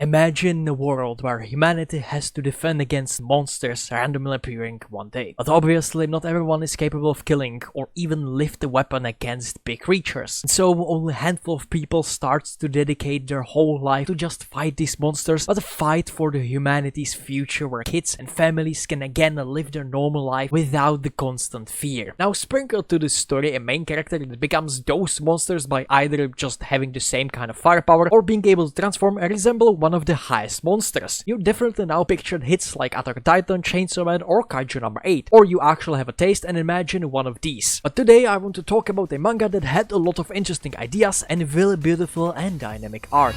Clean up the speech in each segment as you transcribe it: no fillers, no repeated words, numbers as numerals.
Imagine a world where humanity has to defend against monsters randomly appearing one day. But obviously not everyone is capable of killing or even lift a weapon against big creatures. And so only a handful of people starts to dedicate their whole life to just fight these monsters, but a fight for the humanity's future where kids and families can again live their normal life without the constant fear. Now sprinkled to the story a main character that becomes those monsters by either just having the same kind of firepower or being able to transform and resemble one of the highest monsters. You definitely now pictured hits like Attack on Titan, Chainsaw Man or Kaiju number 8, or you actually have a taste and imagine one of these. But today I want to talk about a manga that had a lot of interesting ideas and really beautiful and dynamic art.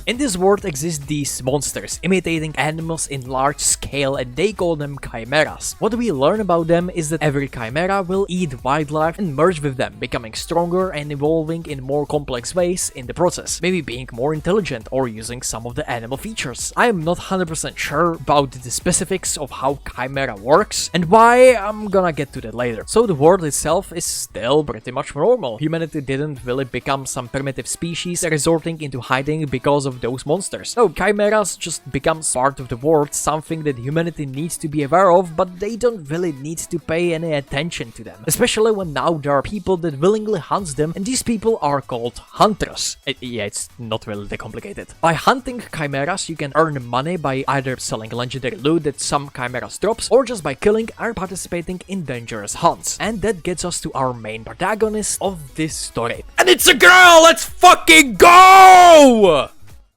In this world exist these monsters, imitating animals in large scale, and they call them chimeras. What we learn about them is that every chimera will eat wildlife and merge with them, becoming stronger and evolving in more complex ways in the process, maybe being more intelligent or using some of the animal features. I am not 100% sure about the specifics of how chimera works and why. I'm gonna get to that later. So the world itself is still pretty much normal. Humanity didn't really become some primitive species resorting into hiding because of those monsters. No, chimeras just becomes part of the world, something that humanity needs to be aware of, but they don't really need to pay any attention to them. Especially when now there are people that willingly hunt them, and these people are called hunters. Yeah, it's not really that complicated. By hunting chimeras, you can earn money by either selling legendary loot that some chimeras drops, or just by killing and participating in dangerous hunts. And that gets us to our main protagonist of this story. And it's a girl! Let's fucking go!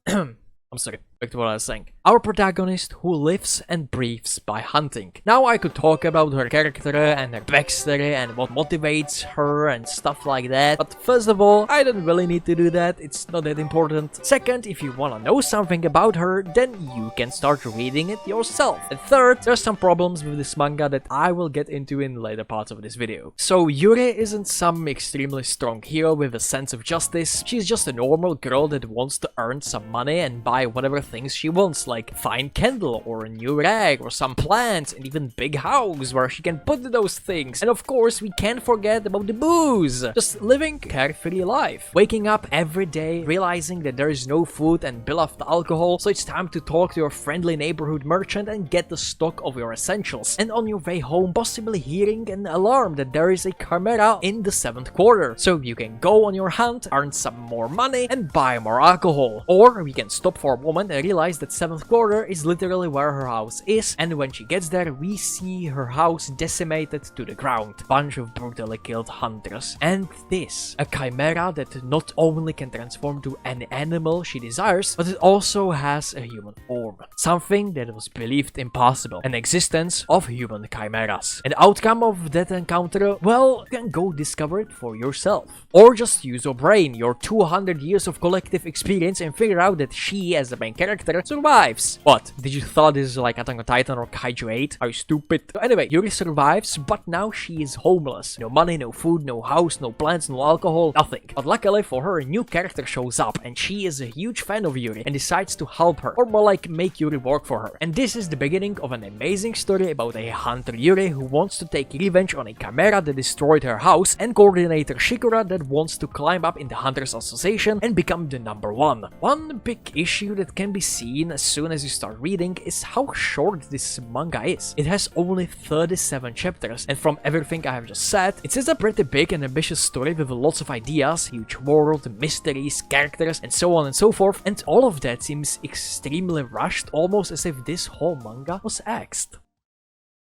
I'm sorry, back to what I was saying. Our protagonist who lives and breathes by hunting. Now I could talk about her character and her backstory and what motivates her and stuff like that, but first of all, I don't really need to do that, it's not that important. Second, if you wanna know something about her, then you can start reading it yourself. And third, there's some problems with this manga that I will get into in later parts of this video. So Yuri isn't some extremely strong hero with a sense of justice, she's just a normal girl that wants to earn some money and buy whatever things she wants, like fine candle or a new rag or some plants and even big house where she can put those things. And of course we can't forget about the booze. Just living a carefree life. Waking up every day, realizing that there is no food and beloved alcohol, so it's time to talk to your friendly neighborhood merchant and get the stock of your essentials. And on your way home, possibly hearing an alarm that there is a chimera in the 7th quarter. So you can go on your hunt, earn some more money and buy more alcohol. Or we can stop for a moment and realize that 7th quarter is literally where her house is, and when she gets there we see her house decimated to the ground. Bunch of brutally killed hunters. And this, a chimera that not only can transform to any animal she desires, but it also has a human form. Something that was believed impossible. An existence of human chimeras. An outcome of that encounter, well, you can go discover it for yourself. Or just use your brain, your 200 years of collective experience, and figure out that she, as the main character, survives. What? Did you thought this is like Attack on Titan or Kaiju 8? Are you stupid? Anyway, Yuri survives, but now she is homeless. No money, no food, no house, no plants, no alcohol, nothing. But luckily for her, a new character shows up, and she is a huge fan of Yuri and decides to help her, or more like make Yuri work for her. And this is the beginning of an amazing story about a hunter Yuri who wants to take revenge on a chimera that destroyed her house, and coordinator Shikura that wants to climb up in the Hunters Association and become the #1. One big issue that can be seen as soon as you start reading is how short this manga is. It has only 37 chapters, and from everything I have just said, it is a pretty big and ambitious story with lots of ideas, huge world, mysteries, characters, and so on and so forth, and all of that seems extremely rushed, almost as if this whole manga was axed.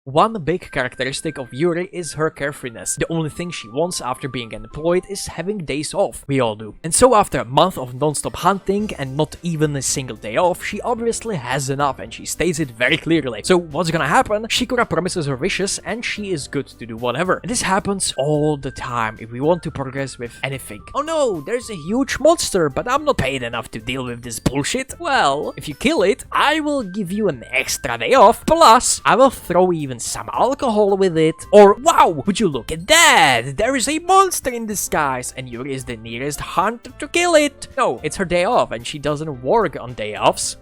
One big characteristic of Yuri is her carefreeness. The only thing she wants after being unemployed is having days off. We all do. And so after a month of non-stop hunting and not even a single day off, she obviously has enough and she states it very clearly. So what's gonna happen? Shikura promises her wishes and she is good to do whatever. And this happens all the time if we want to progress with anything. Oh no, there's a huge monster, but I'm not paid enough to deal with this bullshit. Well, if you kill it, I will give you an extra day off, plus I will throw even some alcohol with it. Or wow, would you look at that, there is a monster in disguise and Yuri is the nearest hunter to kill it. No, it's her day off and she doesn't work on day offs.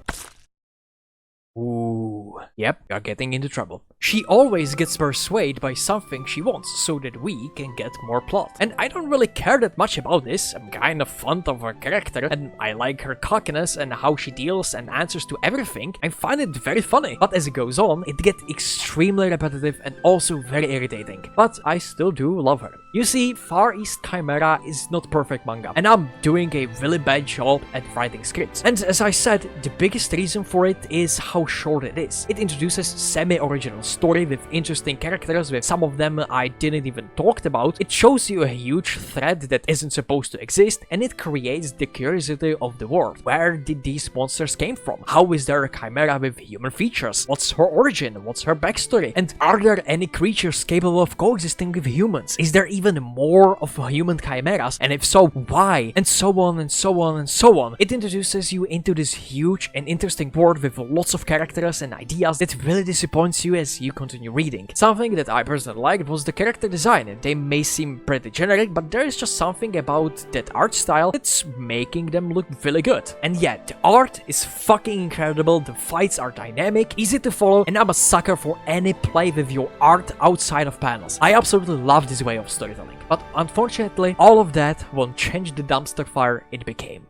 Ooh, yep, you're getting into trouble. She always gets persuaded by something she wants so that we can get more plot. And I don't really care that much about this. I'm kind of fond of her character and I like her cockiness and how she deals and answers to everything. I find it very funny. But as it goes on, it gets extremely repetitive and also very irritating. But I still do love her. You see, Far East Chimera is not perfect manga, and I'm doing a really bad job at writing scripts. And as I said, the biggest reason for it is how short it is. It introduces semi-original story with interesting characters, with some of them I didn't even talk about. It shows you a huge threat that isn't supposed to exist, and it creates the curiosity of the world. Where did these monsters came from? How is there a chimera with human features? What's her origin? What's her backstory? And are there any creatures capable of coexisting with humans? Is there even more of human chimeras? And if so, why? And so on and so on and so on. It introduces you into this huge and interesting world with lots of characters and ideas that really disappoints you as you continue reading. Something that I personally liked was the character design. They may seem pretty generic, but there is just something about that art style that's making them look really good. And yeah, the art is fucking incredible, the fights are dynamic, easy to follow, and I'm a sucker for any play with your art outside of panels. I absolutely love this way of storytelling. But unfortunately, all of that won't change the dumpster fire it became.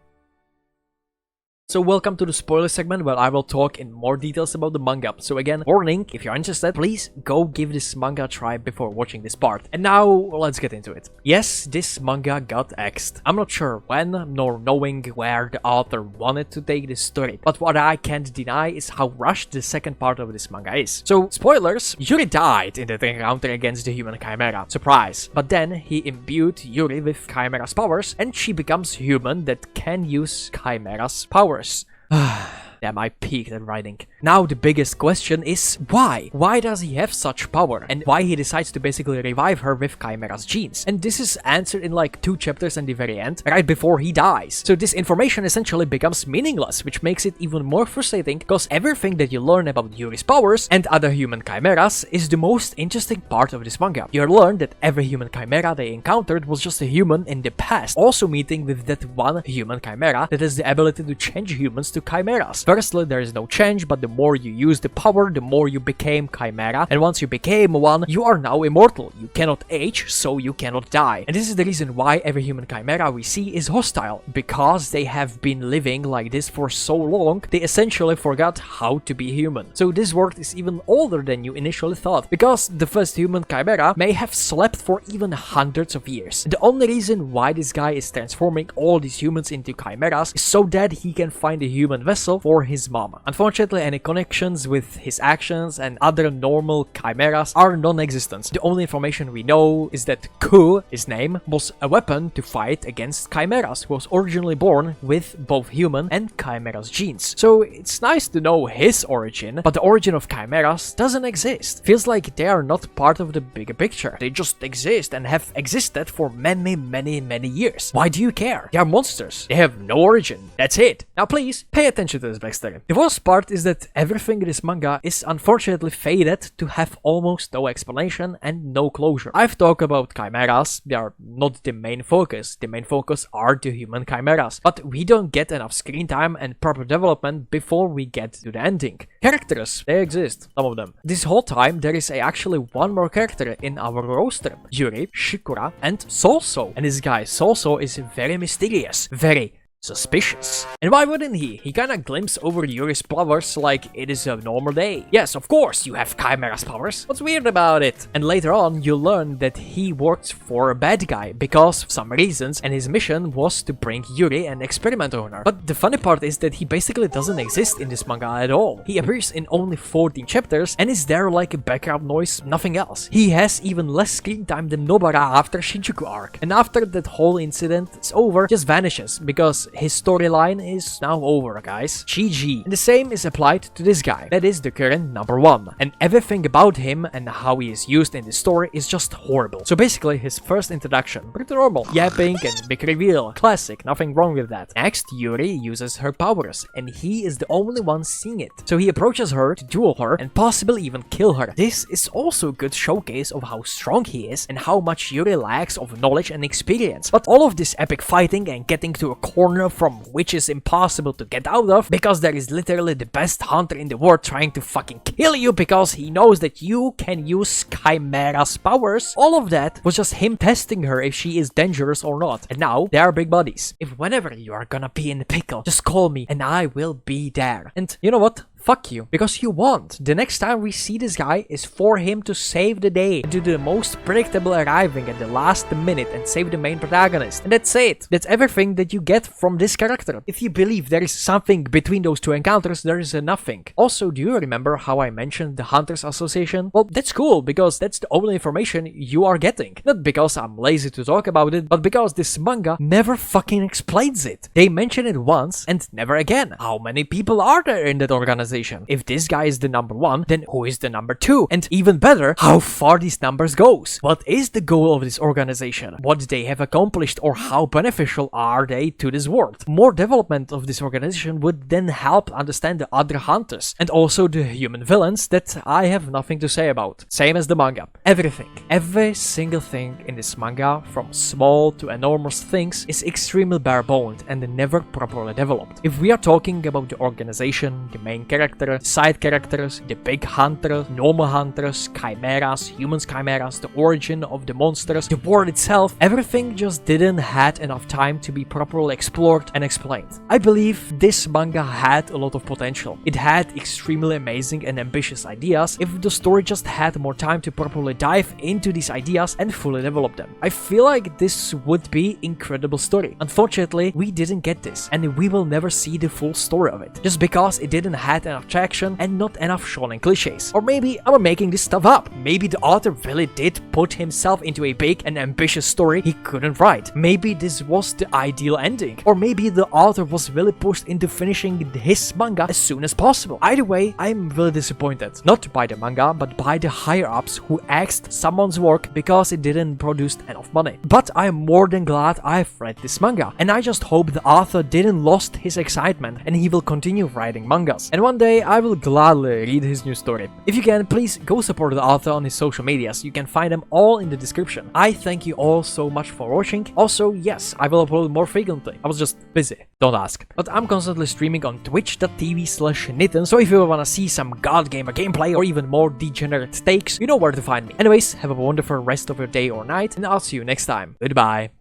So welcome to the spoiler segment where I will talk in more details about the manga. So again, warning, if you're interested, please go give this manga a try before watching this part. And now, let's get into it. Yes, this manga got axed. I'm not sure when, nor knowing where the author wanted to take this story. But what I can't deny is how rushed the second part of this manga is. So, spoilers, Yuri died in that encounter against the human chimera. Surprise. But then, he imbued Yuri with chimera's powers, and she becomes human that can use chimera's powers. Damn, I peaked at writing. Now the biggest question is why? Why does he have such power? And why he decides to basically revive her with Chimera's genes? And this is answered in like 2 chapters and the very end, right before he dies. So this information essentially becomes meaningless, which makes it even more frustrating because everything that you learn about Yuri's powers and other human chimeras is the most interesting part of this manga. You learn that every human chimera they encountered was just a human in the past, also meeting with that one human chimera that has the ability to change humans to chimeras. Firstly, there is no change, but the more you use the power, the more you became chimera, and once you became one, you are now immortal. You cannot age, so you cannot die. And this is the reason why every human chimera we see is hostile, because they have been living like this for so long, they essentially forgot how to be human. So this world is even older than you initially thought, because the first human chimera may have slept for even hundreds of years. The only reason why this guy is transforming all these humans into chimeras is so that he can find a human vessel for his mama. Unfortunately, any connections with his actions and other normal chimeras are non-existent. The only information we know is that Ku, his name, was a weapon to fight against chimeras, who was originally born with both human and chimera's genes. So it's nice to know his origin, but the origin of chimeras doesn't exist. Feels like they are not part of the bigger picture. They just exist and have existed for many years. Why do you care? They are monsters. They have no origin. That's it. Now please, pay attention to this backstory. The worst part is that everything in this manga is unfortunately fated to have almost no explanation and no closure. I've talked about chimeras, they are not the main focus. The main focus are the human chimeras, but we don't get enough screen time and proper development before we get to the ending. Characters, they exist, some of them. This whole time there is actually one more character in our roster, Yuri, Shikura, and Sousou. And this guy Sousou is very mysterious, very suspicious. And why wouldn't he? He kinda glimpses over Yuri's powers like it is a normal day. Yes, of course, you have Chimera's powers. What's weird about it? And later on, you learn that he worked for a bad guy because of some reasons, and his mission was to bring Yuri and experiment on her. But the funny part is that he basically doesn't exist in this manga at all. He appears in only 14 chapters and is there like a background noise, nothing else. He has even less screen time than Nobara after Shinjuku arc. And after that whole incident is over, just vanishes because his storyline is now over, guys. GG. And the same is applied to this guy. That is the current number 1. And everything about him and how he is used in the story is just horrible. So basically, his first introduction, pretty normal. Yapping and big reveal. Classic, nothing wrong with that. Next, Yuri uses her powers, and he is the only one seeing it. So he approaches her to duel her and possibly even kill her. This is also a good showcase of how strong he is and how much Yuri lacks of knowledge and experience. But all of this epic fighting and getting to a corner tunnel from which is impossible to get out of because there is literally the best hunter in the world trying to fucking kill you because he knows that you can use Chimera's powers. All of that was just him testing her if she is dangerous or not. And now they are big buddies. If whenever you are gonna be in a pickle, just call me and I will be there. And you know what? Fuck you, because you won't. The next time we see this guy is for him to save the day and do the most predictable arriving at the last minute and save the main protagonist. And that's it. That's everything that you get from this character. If you believe there is something between those two encounters, there is nothing. Also, do you remember how I mentioned the Hunters Association? Well, that's cool, because that's the only information you are getting. Not because I'm lazy to talk about it, but because this manga never fucking explains it. They mention it once and never again. How many people are there in that organization? If this guy is the number 1, then who is the number 2? And even better, how far these numbers goes? What is the goal of this organization? What they have accomplished or how beneficial are they to this world? More development of this organization would then help understand the other hunters and also the human villains that I have nothing to say about. Same as the manga. Everything, every single thing in this manga, from small to enormous things, is extremely bare-boned and never properly developed. If we are talking about the organization, the main character, side characters, the big hunter, normal hunters, chimeras, humans chimeras, the origin of the monsters, the world itself, everything just didn't had enough time to be properly explored and explained. I believe this manga had a lot of potential. It had extremely amazing and ambitious ideas if the story just had more time to properly dive into these ideas and fully develop them. I feel like this would be incredible story. Unfortunately, we didn't get this and we will never see the full story of it, just because it didn't have enough traction and not enough shonen cliches. Or maybe I'm making this stuff up. Maybe the author really did put himself into a big and ambitious story he couldn't write. Maybe this was the ideal ending. Or maybe the author was really pushed into finishing his manga as soon as possible. Either way, I'm really disappointed. Not by the manga, but by the higher-ups who axed someone's work because it didn't produce enough money. But I'm more than glad I've read this manga, and I just hope the author didn't lost his excitement and he will continue writing mangas. And one day I will gladly read his new story. If you can, please go support the author on his social medias. You can find them all in the description. I thank you all so much for watching. Also, yes, I will upload more frequently. I was just busy, don't ask. But I'm constantly streaming on twitch.tv/Nitenn, so if you wanna see some God Gamer gameplay or even more degenerate takes, you know where to find me. Anyways, have a wonderful rest of your day or night, and I'll see you next time. Goodbye.